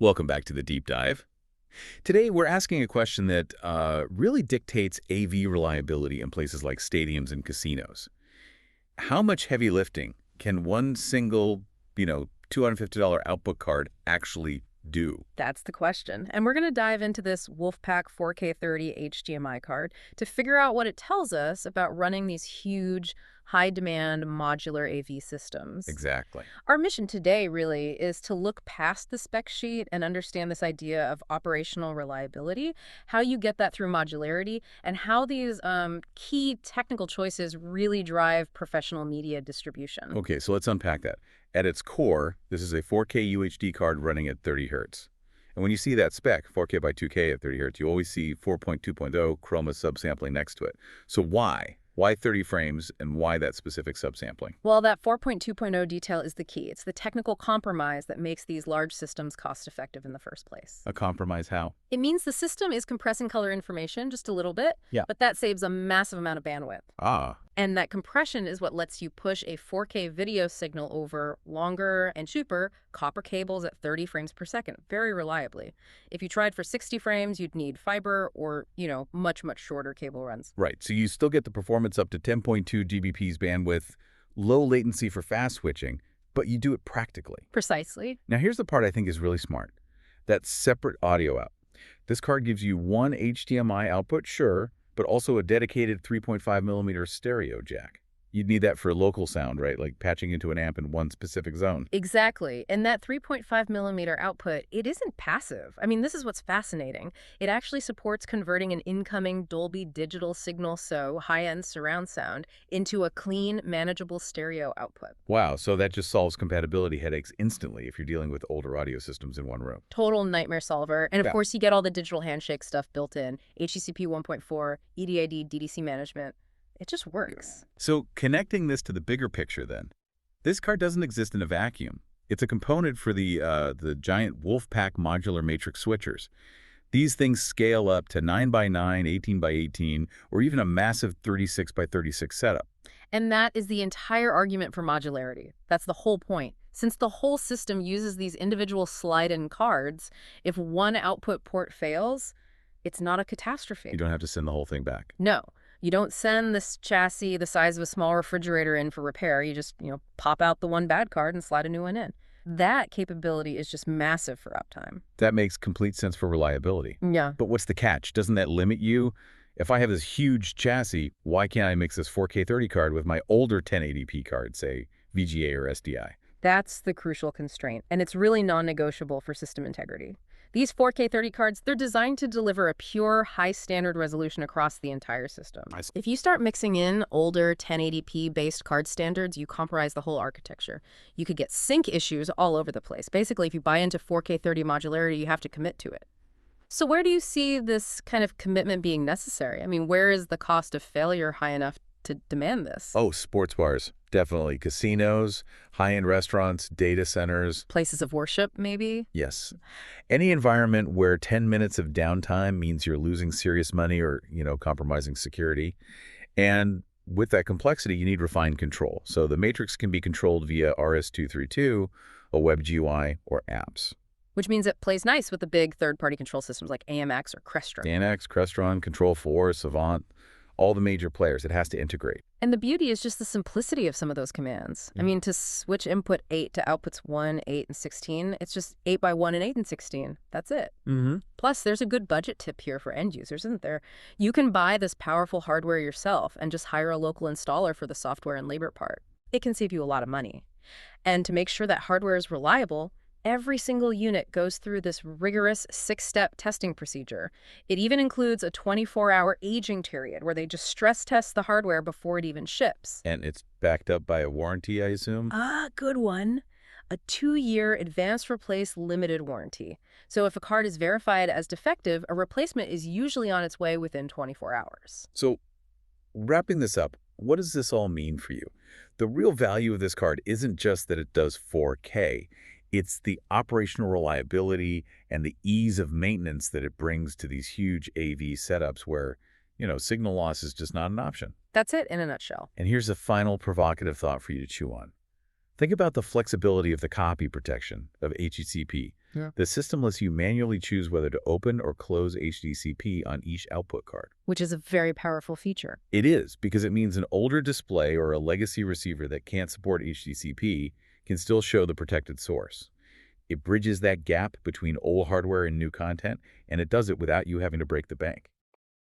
Welcome back to the Deep Dive. Today, we're asking a question that really dictates AV reliability in places like stadiums and casinos. How much heavy lifting can one single, $250 output card actually do? That's the question. And we're going to dive into this WolfPack 4K30 HDMI card to figure out what it tells us about running these huge, high-demand modular AV systems. Exactly. Our mission today really is to look past the spec sheet and understand this idea of operational reliability, how you get that through modularity, and how these key technical choices really drive professional media distribution. Okay, so let's unpack that. At its core, this is a 4K UHD card running at 30 Hz. And when you see that spec, 4K by 2K at 30 Hz, you always see 4.2.0 chroma subsampling next to it. So why? Why 30 frames, and why that specific subsampling? Well, that 4.2.0 detail is the key. It's the technical compromise that makes these large systems cost-effective in the first place. A compromise how? It means the system is compressing color information just a little bit, but that saves a massive amount of bandwidth. Ah. And that compression is what lets you push a 4K video signal over longer and cheaper copper cables at 30 frames per second, very reliably. If you tried for 60 frames, you'd need fiber or, much, much shorter cable runs. Right, so you still get the performance up to 10.2 Gbps bandwidth, low latency for fast switching, but you do it practically. Precisely. Now here's the part I think is really smart. That separate audio out. This card gives you one HDMI output, sure, but also a dedicated 3.5mm stereo jack. You'd need that for local sound, right? Like patching into an amp in one specific zone. Exactly. And that 3.5mm output, it isn't passive. I mean, this is what's fascinating. It actually supports converting an incoming Dolby digital signal, so high-end surround sound, into a clean, manageable stereo output. Wow, so that just solves compatibility headaches instantly if you're dealing with older audio systems in one room. Total nightmare solver. And of course, you get all the digital handshake stuff built in. HDCP 1.4, EDID, DDC management. It just works. So connecting this to the bigger picture then, this card doesn't exist in a vacuum. It's a component for the giant WolfPack modular matrix switchers. These things scale up to 9x9, 18x18, or even a massive 36x36 setup. And that is the entire argument for modularity. That's the whole point. Since the whole system uses these individual slide-in cards, if one output port fails, it's not a catastrophe. You don't have to send the whole thing back. No. You don't send this chassis the size of a small refrigerator in for repair. You just, pop out the one bad card and slide a new one in. That capability is just massive for uptime. That makes complete sense for reliability. Yeah. But what's the catch? Doesn't that limit you? If I have this huge chassis, why can't I mix this 4K30 card with my older 1080p card, say VGA or SDI? That's the crucial constraint, and it's really non-negotiable for system integrity. These 4K30 cards, they're designed to deliver a pure, high-standard resolution across the entire system. If you start mixing in older 1080p-based card standards, you compromise the whole architecture. You could get sync issues all over the place. Basically, if you buy into 4K30 modularity, you have to commit to it. So where do you see this kind of commitment being necessary? I mean, where is the cost of failure high enough to demand this? Oh, sports bars. Definitely. Casinos, high-end restaurants, data centers. Places of worship, maybe? Yes. Any environment where 10 minutes of downtime means you're losing serious money or, compromising security. And with that complexity, you need refined control. So the matrix can be controlled via RS-232, a web GUI, or apps. Which means it plays nice with the big third-party control systems like AMX or Crestron. AMX, Crestron, Control4, Savant, all the major players. It has to integrate. And the beauty is just the simplicity of some of those commands. I mean, to switch input 8 to outputs 1, 8, and 16, it's just 8 by 1 and 8 and 16. That's it. Plus, there's a good budget tip here for end users, isn't there? You can buy this powerful hardware yourself and just hire a local installer for the software and labor part. It can save you a lot of money. And to make sure that hardware is reliable, every single unit goes through this rigorous 6-step testing procedure. It even includes a 24-hour aging period where they just stress test the hardware before it even ships. And it's backed up by a warranty, I assume? Good one. A 2-year advanced replace limited warranty. So if a card is verified as defective, a replacement is usually on its way within 24 hours. So, wrapping this up, what does this all mean for you? The real value of this card isn't just that it does 4K. It's the operational reliability and the ease of maintenance that it brings to these huge AV setups where, signal loss is just not an option. That's it in a nutshell. And here's a final provocative thought for you to chew on. Think about the flexibility of the copy protection of HDCP. Yeah. The system lets you manually choose whether to open or close HDCP on each output card. Which is a very powerful feature. It is, because it means an older display or a legacy receiver that can't support HDCP can still show the protected source. It bridges that gap between old hardware and new content, and it does it without you having to break the bank.